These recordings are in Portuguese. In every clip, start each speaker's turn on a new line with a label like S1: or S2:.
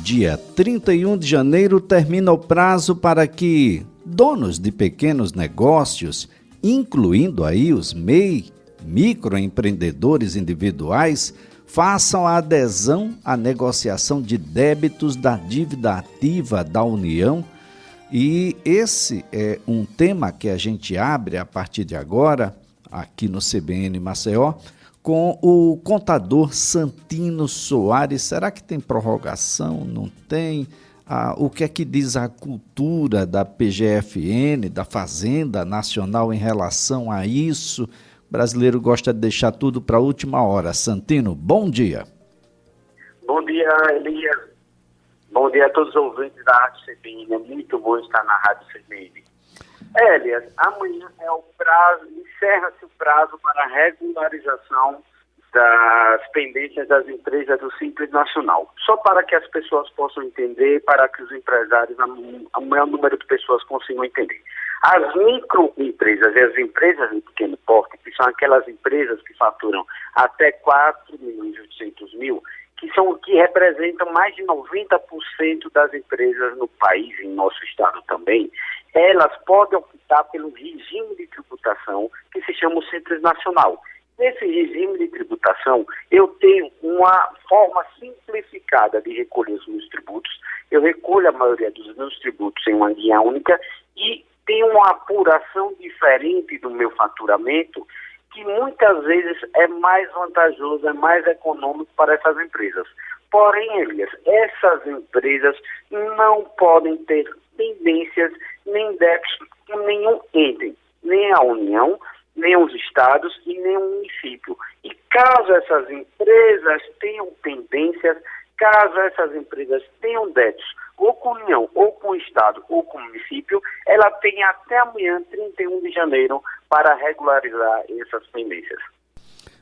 S1: Dia 31 de janeiro termina o prazo para que donos de pequenos negócios, incluindo aí os MEI, microempreendedores individuais, façam a adesão à negociação de débitos da dívida ativa da União. E esse é um tema que a gente abre a partir de agora, aqui no CBN Maceió, com o contador Santino Soares. Será que tem prorrogação? Não tem? O que é que diz a cultura da PGFN, da Fazenda Nacional em relação a isso? O brasileiro gosta de deixar tudo para a última hora. Santino, bom dia.
S2: Bom dia, Elias. Bom dia a todos os ouvintes da Rádio CBN. É muito bom estar na Rádio CBN. Elias, amanhã é o prazo, encerra-se o prazo para a regularização das pendências das empresas do Simples Nacional. Só para que as pessoas possam entender, para que os empresários, o maior número de pessoas consigam entender. As microempresas e as empresas de pequeno porte, que são aquelas empresas que faturam até 4.800.000, que representam mais de 90% das empresas no país, em nosso estado também, elas podem optar pelo regime de tributação que se chama o Simples Nacional. Nesse regime de tributação, eu tenho uma forma simplificada de recolher os meus tributos. Eu recolho a maioria dos meus tributos em uma guia única e tenho uma apuração diferente do meu faturamento, que muitas vezes é mais vantajoso, é mais econômico para essas empresas. Porém, Elias, essas empresas não podem ter pendências nem débitos com nenhum ente, nem a União, nem os estados e nem o município. E caso essas empresas tenham pendências, caso essas empresas tenham débitos, ou com a União, ou com o estado, ou com o município, ela tem até amanhã, 31 de janeiro, para regularizar essas pendências.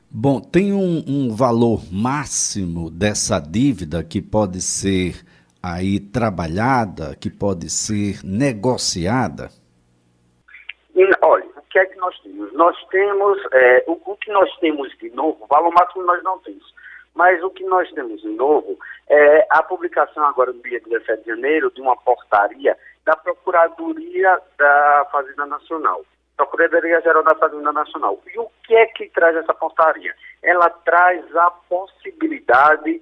S1: Bom, tem um valor máximo dessa dívida que pode ser aí trabalhada, que pode ser negociada?
S2: Olha, o que é que nós temos? Nós temos, o que nós temos de novo, valor máximo nós não temos, mas o que nós temos de novo é a publicação agora no dia 17 de janeiro de uma portaria da Procuradoria da Fazenda Nacional. Procuradoria-Geral da Fazenda Nacional. E o que é que traz essa portaria? Ela traz a possibilidade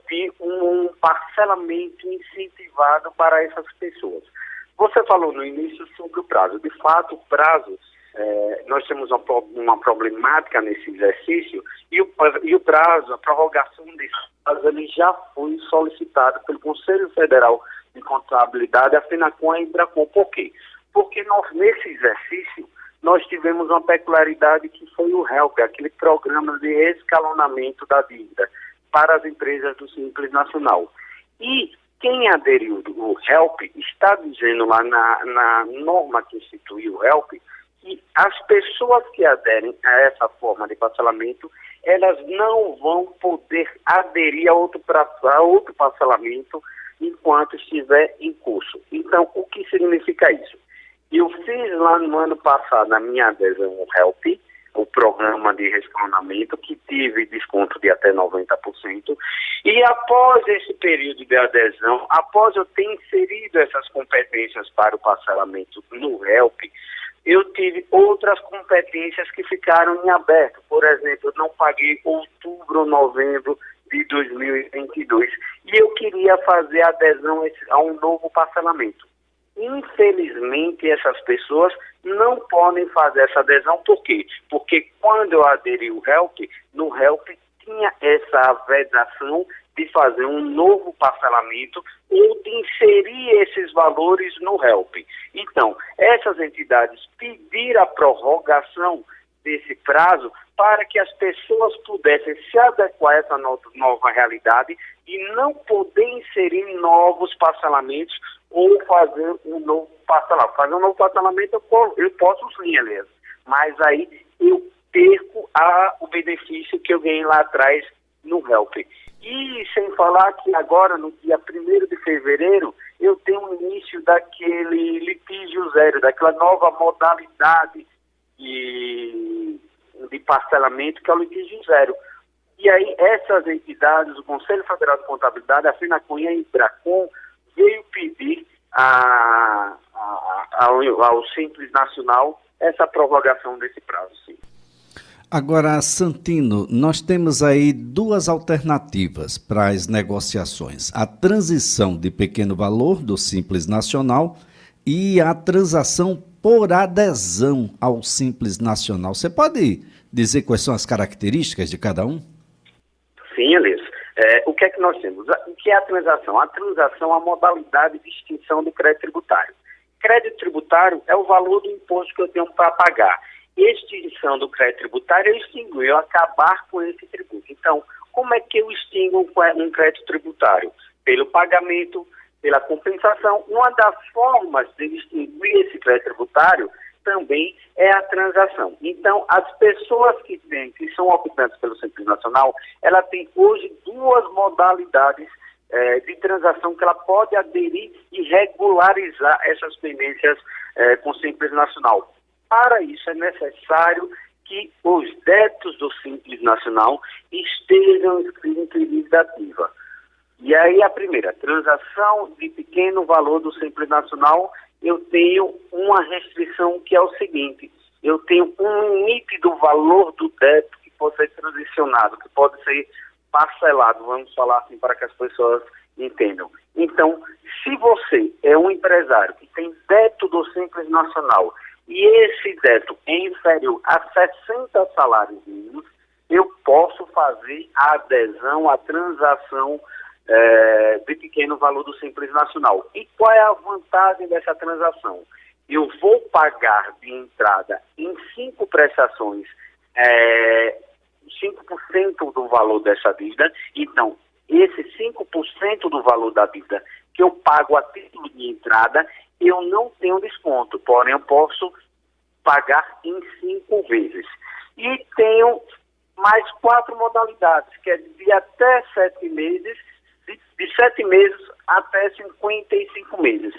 S2: de um parcelamento incentivado para essas pessoas. Você falou no início sobre o prazo. De fato, o prazo, nós temos uma problemática nesse exercício e o prazo, a prorrogação desse prazo, ele já foi solicitado pelo Conselho Federal de Contabilidade, a FENACON e a IBRACON. Por quê? Porque nesse exercício nós tivemos uma peculiaridade que foi o HELP, aquele programa de escalonamento da dívida para as empresas do Simples Nacional. E quem aderiu ao HELP está dizendo lá na norma que instituiu o HELP que as pessoas que aderem a essa forma de parcelamento, elas não vão poder aderir a outro parcelamento enquanto estiver em curso. Então, o que significa isso? Eu fiz lá no ano passado a minha adesão ao HELP, o programa de rescalonamento, que tive desconto de até 90%, e após esse período de adesão, após eu ter inserido essas competências para o parcelamento no HELP, eu tive outras competências que ficaram em aberto. Por exemplo, eu não paguei outubro ou novembro de 2022, e eu queria fazer adesão a um novo parcelamento. Infelizmente, essas pessoas não podem fazer essa adesão. Por quê? Porque quando eu aderi ao HELP, no HELP tinha essa vedação de fazer um novo parcelamento ou de inserir esses valores no HELP. Então, essas entidades pediram a prorrogação desse prazo para que as pessoas pudessem se adequar a essa nova realidade e não poder inserir novos parcelamentos ou fazer um novo parcelamento. Fazer um novo parcelamento eu posso sim, aliás, mas aí eu perco o benefício que eu ganhei lá atrás no HELP. E sem falar que agora, no dia 1º de fevereiro, eu tenho o início daquele litígio zero, daquela nova modalidade de parcelamento, que é o litígio zero. E aí essas entidades, o Conselho Federal de Contabilidade, a FENACON e a Embracon, veio pedir ao Simples Nacional essa prorrogação desse prazo, sim.
S1: Agora, Santino, nós temos aí duas alternativas para as negociações. A transição de pequeno valor do Simples Nacional e a transação por adesão ao Simples Nacional. Você pode dizer quais são as características de cada um?
S2: Sim, Elias. O que é que nós temos? O que é a transação? A transação é a modalidade de extinção do crédito tributário. Crédito tributário é o valor do imposto que eu tenho para pagar. Extinção do crédito tributário é extinguir, eu acabar com esse tributo. Então, como é que eu extingo um crédito tributário? Pelo pagamento, pela compensação. Uma das formas de extinguir esse crédito tributário também é a transação. Então, as pessoas que são optantes pelo Simples Nacional, ela tem hoje duas modalidades de transação que ela pode aderir e regularizar essas pendências com o Simples Nacional. Para isso é necessário que os débitos do Simples Nacional estejam inscritos em dívida ativa. E aí a primeira, transação de pequeno valor do Simples Nacional, eu tenho uma restrição que é o seguinte: eu tenho um limite do valor do débito que pode ser transicionado, que pode ser parcelado, vamos falar assim para que as pessoas entendam. Então, se você é um empresário que tem débito do Simples Nacional e esse débito é inferior a 60 salários mínimos, eu posso fazer a adesão, a transação de pequeno valor do Simples Nacional. E qual é a vantagem dessa transação? Eu vou pagar de entrada em 5 prestações 5% do valor dessa dívida. Então, esse 5% do valor da dívida que eu pago a título de entrada, eu não tenho desconto, porém eu posso pagar em 5 vezes. E tenho mais 4 modalidades, que é de até 7 meses, de 7 meses até 55 meses.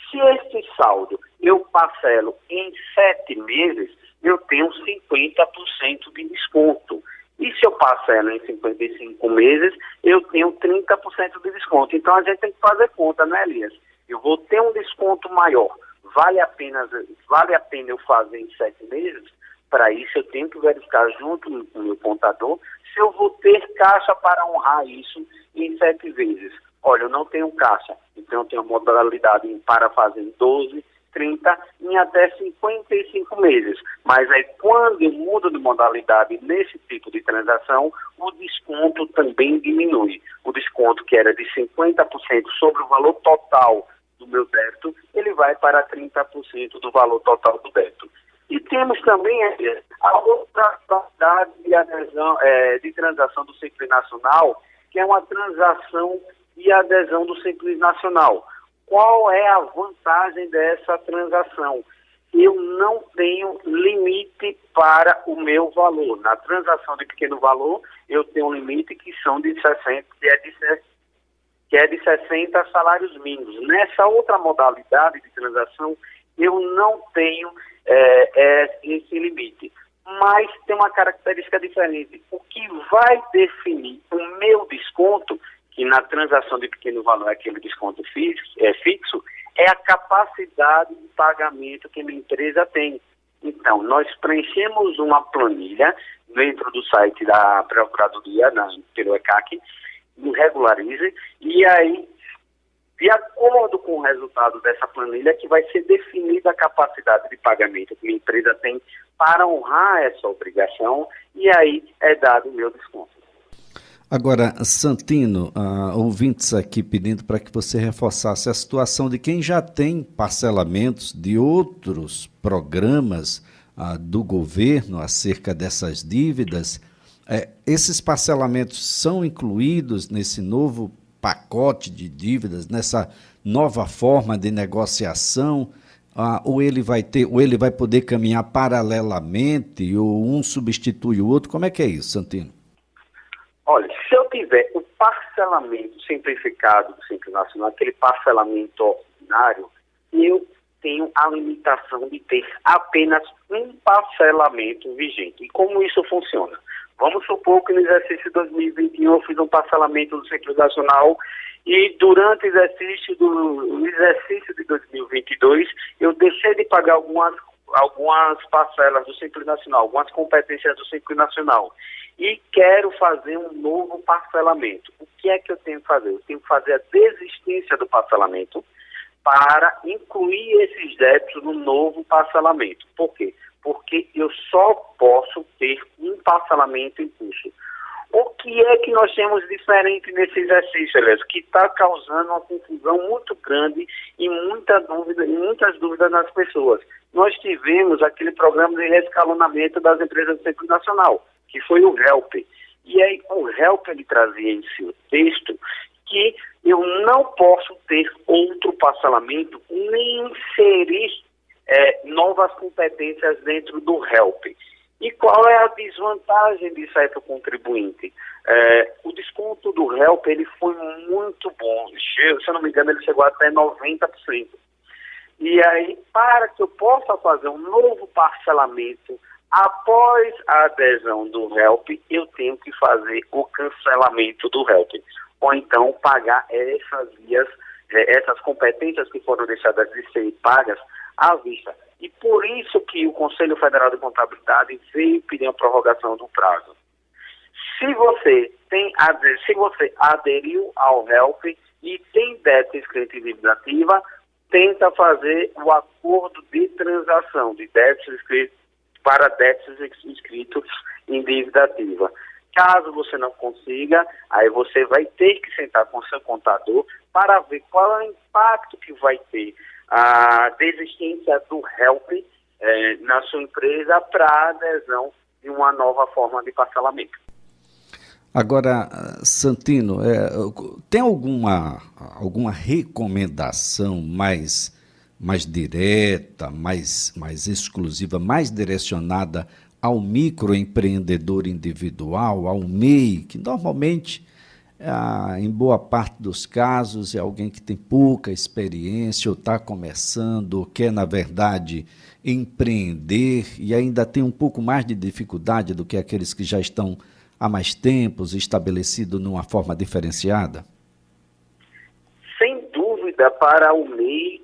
S2: Se este saldo eu parcelo em 7 meses, eu tenho 50% de desconto. E se eu parcelo em 55 meses, eu tenho 30% de desconto. Então a gente tem que fazer conta, né, Elias? Eu vou ter um desconto maior. Vale a pena eu fazer em 7 meses? Para isso eu tenho que verificar junto com o meu contador se eu vou ter caixa para honrar isso em 7 vezes. Olha, eu não tenho caixa, então eu tenho modalidade para fazer em 12, 30 em até 55 meses. Mas aí quando eu mudo de modalidade nesse tipo de transação, o desconto também diminui. O desconto que era de 50% sobre o valor total do meu débito, ele vai para 30% do valor total do débito. E temos também a outra modalidade de adesão, de transação do Simples Nacional, que é uma transação de adesão do Simples Nacional. Qual é a vantagem dessa transação? Eu não tenho limite para o meu valor. Na transação de pequeno valor, eu tenho um limite que são de 60, que é de 60 salários mínimos. Nessa outra modalidade de transação, eu não tenho esse limite. Mas tem uma característica diferente. O que vai definir o meu desconto, que na transação de pequeno valor é aquele desconto fixo, é a capacidade de pagamento que a minha empresa tem. Então, nós preenchemos uma planilha dentro do site da Procuradoria, pelo ECAC, no Regularize, e aí, de acordo com o resultado dessa planilha, que vai ser definida a capacidade de pagamento que a minha empresa tem para honrar essa obrigação, e aí é dado o meu desconto.
S1: Agora, Santino, ouvintes aqui pedindo para que você reforçasse a situação de quem já tem parcelamentos de outros programas do governo acerca dessas dívidas. Esses parcelamentos são incluídos nesse novo pacote de dívidas, nessa nova forma de negociação, ou ele vai poder caminhar paralelamente, ou um substitui o outro? Como é que é isso, Santino?
S2: Olha, se eu tiver o parcelamento simplificado do Simples Nacional, aquele parcelamento ordinário, eu tenho a limitação de ter apenas um parcelamento vigente. E como isso funciona? Vamos supor que no exercício de 2021 eu fiz um parcelamento do Simples Nacional e durante o exercício de 2022 eu deixei de pagar algumas parcelas do Simples Nacional, algumas competências do Simples Nacional e quero fazer um novo parcelamento. O que é que eu tenho que fazer? Eu tenho que fazer a desistência do parcelamento para incluir esses débitos no novo parcelamento. Por quê? Porque eu só posso ter um parcelamento em curso. O que é que nós temos diferente nesse exercício, Elias, que está causando uma confusão muito grande e muitas dúvidas nas pessoas? Nós tivemos aquele programa de reescalonamento das empresas do Simples Nacional, que foi o HELP. E aí o HELP ele trazia em si o texto que eu não posso ter outro parcelamento nem inserir novas competências dentro do HELP. E qual é a desvantagem disso aí para o contribuinte? O desconto do HELP ele foi muito bom. Se eu não me engano, ele chegou até 90%. E aí, para que eu possa fazer um novo parcelamento após a adesão do HELP, eu tenho que fazer o cancelamento do HELP. Ou então pagar essas competências que foram deixadas de ser pagas à vista. E por isso que o Conselho Federal de Contabilidade veio pedir a prorrogação do prazo. Se você aderiu ao HELP e tem débito inscrito em dívida ativa, tenta fazer o acordo de transação de débitos inscritos para débitos inscritos em dívida ativa. Caso você não consiga, aí você vai ter que sentar com seu contador para ver qual é o impacto que vai ter a desistência do HELP na sua empresa para a adesão de uma nova forma de parcelamento.
S1: Agora, Santino, tem alguma recomendação mais direta, mais exclusiva, mais direcionada ao microempreendedor individual, ao MEI, que normalmente, em boa parte dos casos, é alguém que tem pouca experiência ou está começando, ou quer, na verdade, empreender e ainda tem um pouco mais de dificuldade do que aqueles que já estão há mais tempos estabelecidos numa forma diferenciada?
S2: Sem dúvida, para o MEI,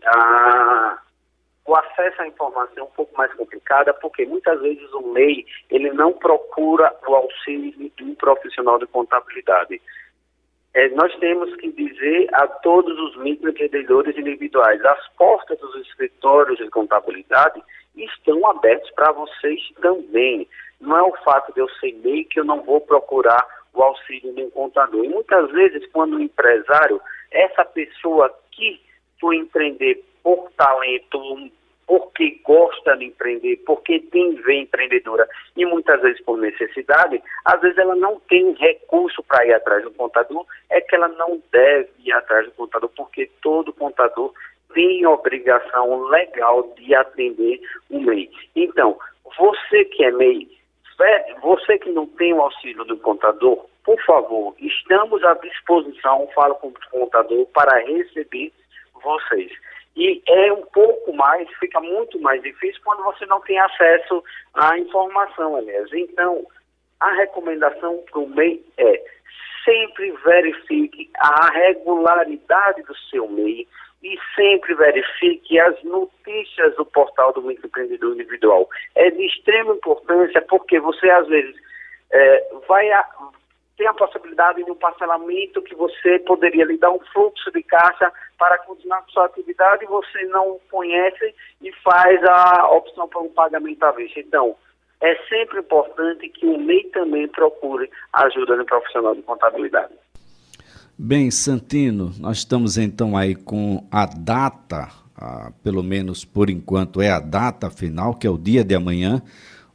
S2: o acesso à informação é um pouco mais complicada, porque muitas vezes o MEI ele não procura o auxílio de um profissional de contabilidade. Nós temos que dizer a todos os microempreendedores individuais, as portas dos escritórios de contabilidade estão abertas para vocês também. Não é o fato de eu ser MEI que eu não vou procurar o auxílio de um contador. E muitas vezes, quando o empresário, essa pessoa que for empreender por talento, porque gosta de empreender, porque tem veia empreendedora e muitas vezes por necessidade, às vezes ela não tem recurso para ir atrás do contador, é que ela não deve ir atrás do contador, porque todo contador tem obrigação legal de atender o MEI. Então, você que é MEI, você que não tem o auxílio do contador, por favor, estamos à disposição, falo com o contador, para receber vocês. E fica muito mais difícil quando você não tem acesso à informação, aliás. Então, a recomendação para o MEI é sempre verifique a regularidade do seu MEI e sempre verifique as notícias do portal do microempreendedor individual. É de extrema importância porque você, às vezes, tem a possibilidade de um parcelamento que você poderia lhe dar um fluxo de caixa para continuar com sua atividade e você não conhece e faz a opção para um pagamento à vista. Então, é sempre importante que o MEI também procure ajuda no profissional de contabilidade.
S1: Bem, Santino, nós estamos então aí com a data, pelo menos por enquanto é a data final, que é o dia de amanhã,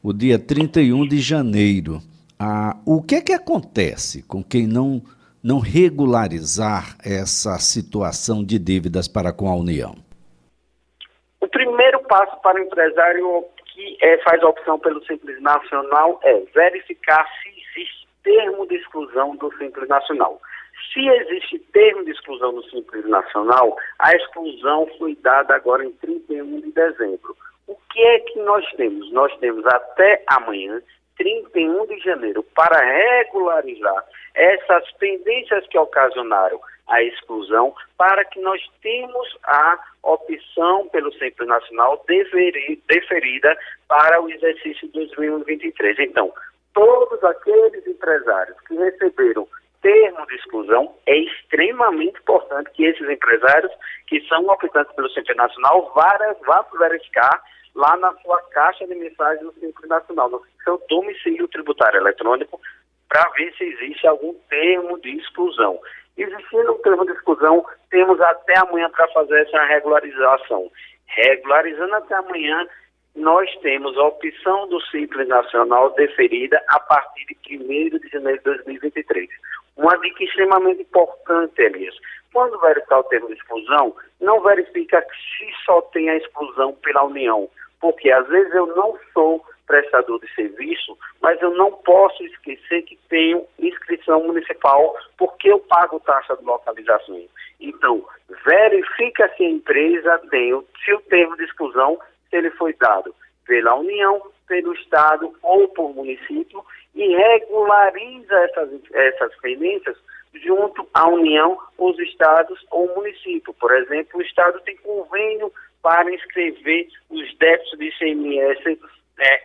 S1: o dia 31 de janeiro. O que é que acontece com quem não regularizar essa situação de dívidas para com a União?
S2: O primeiro passo para o empresário que faz a opção pelo Simples Nacional é verificar se existe termo de exclusão do Simples Nacional. Se existe termo de exclusão do Simples Nacional, a exclusão foi dada agora em 31 de dezembro. O que é que nós temos? Nós temos até amanhã 31 de janeiro para regularizar essas pendências que ocasionaram a exclusão, para que nós temos a opção pelo Simples Nacional deferida para o exercício 2023. Então, todos aqueles empresários que receberam termo de exclusão, é extremamente importante que esses empresários que são optantes pelo Simples Nacional vá verificar lá na sua caixa de mensagens do Simples Nacional, no seu domicílio tributário eletrônico, para ver se existe algum termo de exclusão. Existindo um termo de exclusão, temos até amanhã para fazer essa regularização. Regularizando até amanhã, nós temos a opção do Simples Nacional deferida a partir de 1º de janeiro de 2023. Uma dica extremamente importante, Elias. Quando verificar o termo de exclusão, não verifica se só tem a exclusão pela União, porque às vezes eu não sou prestador de serviço, mas eu não posso esquecer que tenho inscrição municipal porque eu pago taxa de localização. Então, verifica se a empresa tem, se o termo de exclusão, se ele foi dado pela União, pelo Estado ou por município, e regulariza essas pendências junto à União, os Estados ou o município. Por exemplo, o Estado tem convênio para inscrever os débitos de ICMS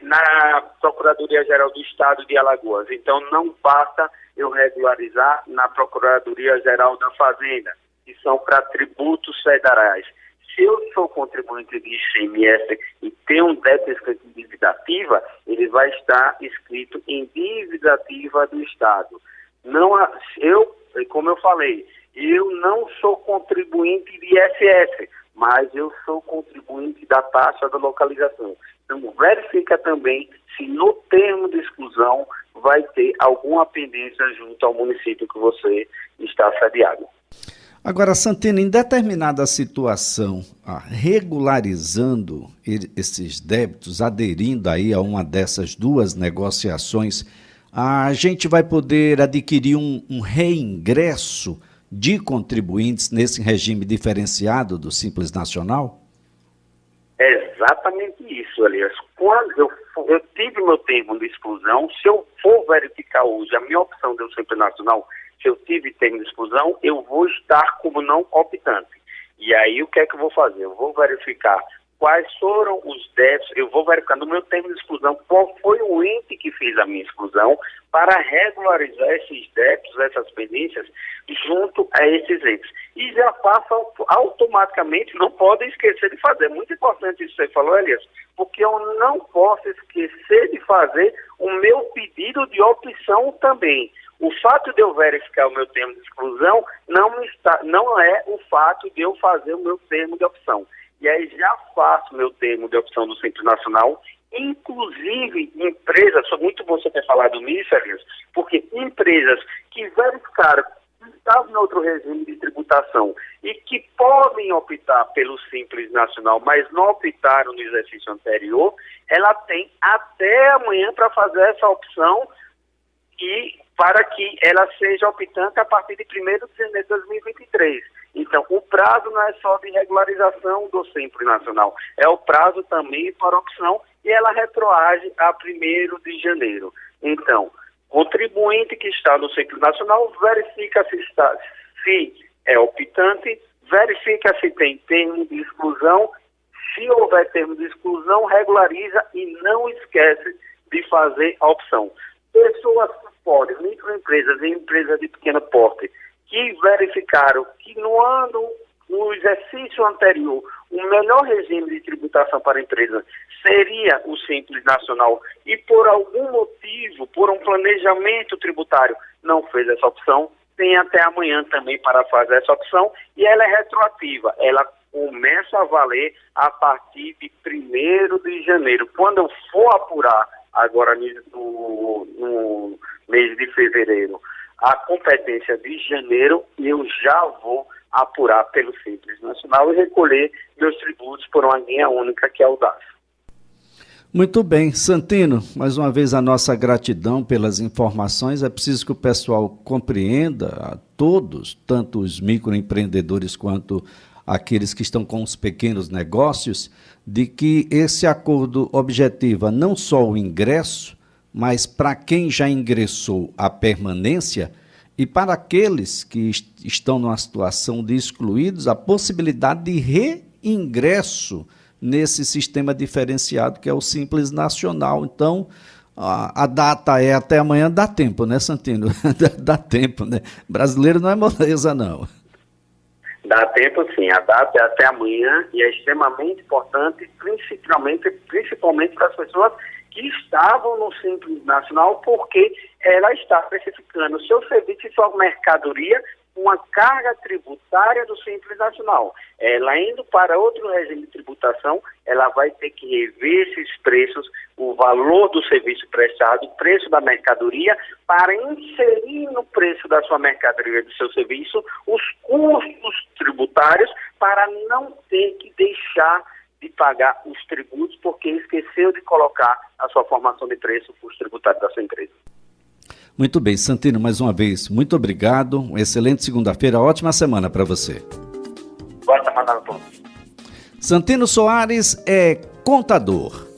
S2: na Procuradoria-Geral do Estado de Alagoas. Então, não basta eu regularizar na Procuradoria-Geral da Fazenda, que são para tributos federais. Se eu sou contribuinte de ICMS e tenho um débito escrito em dívida ativa, ele vai estar escrito em dívida ativa do Estado. Como eu falei, eu não sou contribuinte de ISS, mas eu sou contribuinte da taxa da localização. Então, verifica também se no termo de exclusão vai ter alguma pendência junto ao município que você está sediado.
S1: Agora, Santino, em determinada situação, regularizando esses débitos, aderindo aí a uma dessas duas negociações, a gente vai poder adquirir um reingresso de contribuintes nesse regime diferenciado do Simples Nacional?
S2: É exatamente isso, Elias. Quando eu tive meu termo de exclusão, se eu for verificar hoje a minha opção do Simples Nacional, se eu tive termo de exclusão, eu vou estar como não optante. E aí o que é que eu vou fazer? Eu vou verificar quais foram os débitos, eu vou verificar no meu termo de exclusão qual foi o ente que fez a minha exclusão para regularizar esses débitos, essas pendências, junto a esses entes. E já passa automaticamente, não podem esquecer de fazer. É muito importante isso que você falou, Elias, porque eu não posso esquecer de fazer o meu pedido de opção também. O fato de eu verificar o meu termo de exclusão não é o fato de eu fazer o meu termo de opção. E aí já faço meu termo de opção do Simples Nacional, inclusive empresas, foi muito bom você ter falado nisso, Elias, porque empresas que verificaram que estavam em outro regime de tributação e que podem optar pelo Simples Nacional, mas não optaram no exercício anterior, ela tem até amanhã para fazer essa opção e para que ela seja optante a partir de 1º de janeiro de 2023. Então, o prazo não é só de regularização do Simples Nacional, é o prazo também para opção e ela retroage a 1º de janeiro. Então, contribuinte que está no Simples Nacional verifica se é optante, verifica se tem termo de exclusão, se houver termo de exclusão, regulariza e não esquece de fazer a opção. Pessoas que podem, microempresas e empresas de pequeno porte, que verificaram que no exercício anterior, o melhor regime de tributação para a empresa seria o Simples Nacional e por algum motivo, por um planejamento tributário, não fez essa opção, tem até amanhã também para fazer essa opção e ela é retroativa, ela começa a valer a partir de 1º de janeiro. Quando eu for apurar agora no mês de fevereiro, a competência de janeiro, eu já vou apurar pelo Simples Nacional e recolher meus tributos por uma linha única que é o DAS.
S1: Muito bem, Santino, mais uma vez a nossa gratidão pelas informações. É preciso que o pessoal compreenda, a todos, tanto os microempreendedores quanto aqueles que estão com os pequenos negócios, de que esse acordo objetiva não só o ingresso mas para quem já ingressou, a permanência, e para aqueles que estão numa situação de excluídos, a possibilidade de reingresso nesse sistema diferenciado que é o Simples Nacional. Então, a data é até amanhã, dá tempo, né, Santino? Dá tempo, né? Brasileiro não é moleza, não.
S2: Dá tempo sim, a data é até amanhã e é extremamente importante, principalmente para as pessoas que estavam no Simples Nacional, porque ela está especificando o seu serviço e sua mercadoria uma carga tributária do Simples Nacional. Ela indo para outro regime de tributação, ela vai ter que rever esses preços, o valor do serviço prestado, o preço da mercadoria, para inserir no preço da sua mercadoria e do seu serviço os custos tributários, para não ter que deixar de pagar os tributos, porque esqueceu de colocar a sua formação de preço, o custo tributário da sua empresa.
S1: Muito bem, Santino, mais uma vez, muito obrigado. Uma excelente segunda-feira, ótima semana para você.
S2: Boa semana a todos.
S1: Santino Soares é contador.